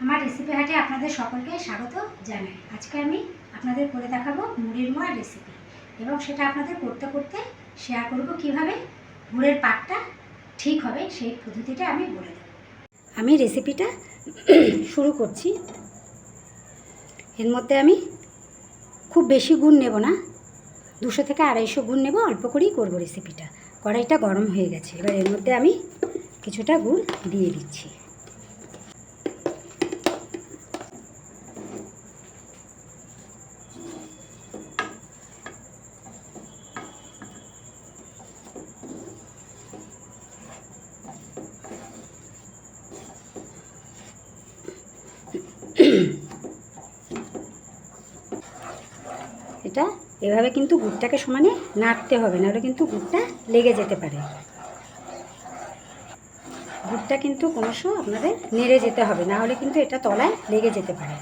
আমার রেসিপি হাটে আপনাদের সকলকে স্বাগত জানাই। আজকে আমি আপনাদের করে দেখাবো মুড়ির মোয়া রেসিপি, এবং সেটা আপনাদের করতে করতে শেয়ার করব কিভাবে গুড়ের পাকটা ঠিক হবে সেই পদ্ধতিটা আমি বলে দেব। আমি রেসিপিটা শুরু করছি। এর মধ্যে আমি খুব বেশি গুড় নেব না, 200 থেকে 250 গুড় নেব, অল্প করেই করবো রেসিপিটা। কড়াইটা গরম হয়ে গেছে, এবার এর মধ্যে আমি কিছুটা গুড় দিয়ে দিচ্ছি। এটা এভাবে কিন্তু গুড়টাকে সমানে নাড়তে হবে, নাহলে কিন্তু গুড়টা লেগে যেতে পারে। গুড়টা কিন্তু ক্রমশ আপনাদের নেড়ে যেতে হবে, না হলে কিন্তু এটা তলায় লেগে যেতে পারে।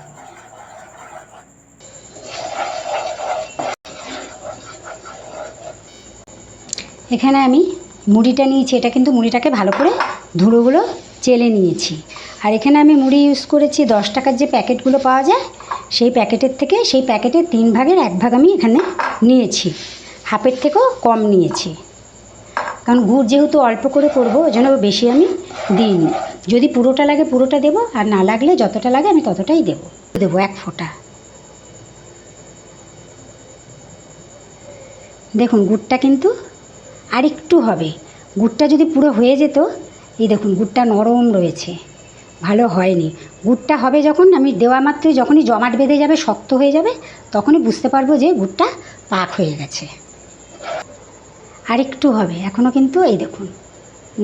এখানে আমি মুড়িটা নিয়েছি, এটা কিন্তু মুড়িটাকে ভালো করে ধুলোগুলো চেলে নিয়েছি। আর এখানে আমি মুড়ি ইউজ করেছি 10 টাকার যে প্যাকেটগুলো পাওয়া যায়, সেই প্যাকেটের থেকে, সেই প্যাকেটের 3 ভাগের 1 ভাগ আমি এখানে নিয়েছি, হাফের থেকেও কম নিয়েছি। কারণ গুড় যেহেতু অল্প করে করবো, ওই জন্য বেশি আমি দিইনি। যদি পুরোটা লাগে পুরোটা দেবো, আর না লাগলে যতটা লাগে আমি ততটাই দেবো 1 ফোঁটা। দেখুন গুড়টা কিন্তু আরেকটু হবে। গুড়টা যদি পুরো হয়ে যেত, এই দেখুন গুড়টা নরম রয়েছে, ভালো হয়নি। গুড়টা হবে যখন আমি দেওয়া মাত্রই, যখনই জমাট বেঁধে যাবে, শক্ত হয়ে যাবে, তখনই বুঝতে পারবো যে গুড়টা পাক হয়ে গেছে। আরেকটু হবে, এখনও কিন্তু এই দেখুন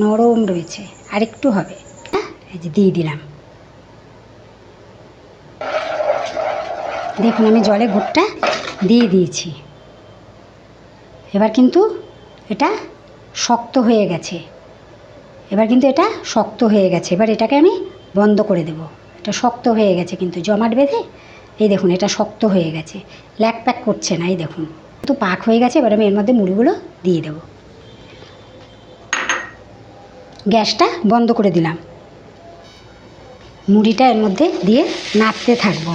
নরম রয়েছে, আরেকটু হবে। এই যে দিয়ে দিলাম, দেখুন আমি জলে গুড়টা দিয়ে দিয়েছি। এবার কিন্তু এটা শক্ত হয়ে গেছে, এবার এটাকে আমি বন্ধ করে দেব। এটা শক্ত হয়ে গেছে কিন্তু জমাট বেঁধে, এই দেখুন এটা শক্ত হয়ে গেছে, ল্যাক প্যাক করছে না, এই দেখুন তো পাক হয়ে গেছে। এবার আমি এর মধ্যে মুড়িগুলো দিয়ে দেব। গ্যাসটা বন্ধ করে দিলাম, মুড়িটা এর মধ্যে দিয়ে নাড়তে থাকবো।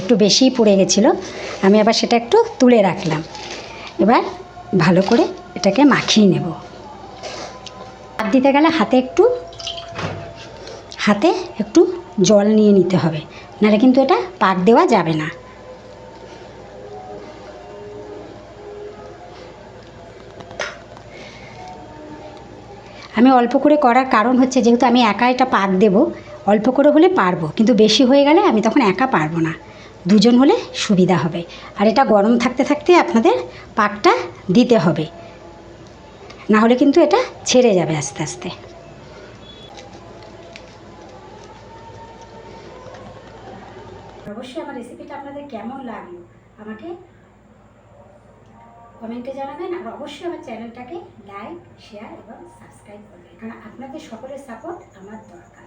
একটু বেশিই পড়ে গেছিলো, আমি আবার সেটা একটু তুলে রাখলাম। এবার ভালো করে এটাকে মাখিয়ে নেব। হাত দিতে গেলে হাতে একটু জল নিয়ে নিতে হবে, নাহলে কিন্তু এটা পাক দেওয়া যাবে না। আমি অল্প করে করার কারণ হচ্ছে, যেহেতু আমি একা এটা পাক দেব, অল্প করে হলে পারবো, কিন্তু বেশি হয়ে গেলে আমি তখন একা পারবো না, দুজন হলে সুবিধা হবে। আর এটা গরম থাকতে থাকতে আপনাদের পাকটা দিতে হবে, না হলে কিন্তু এটা ছেড়ে যাবে আস্তে আস্তে। অবশ্যই আমার রেসিপিটা আপনাদের কেমন লাগলো আমাকে কমেন্টে জানাবেন, আর অবশ্যই আমার চ্যানেলটাকে লাইক, শেয়ার এবং সাবস্ক্রাইব করবেন, কারণ আপনাদের সকলের সাপোর্ট আমার দরকার।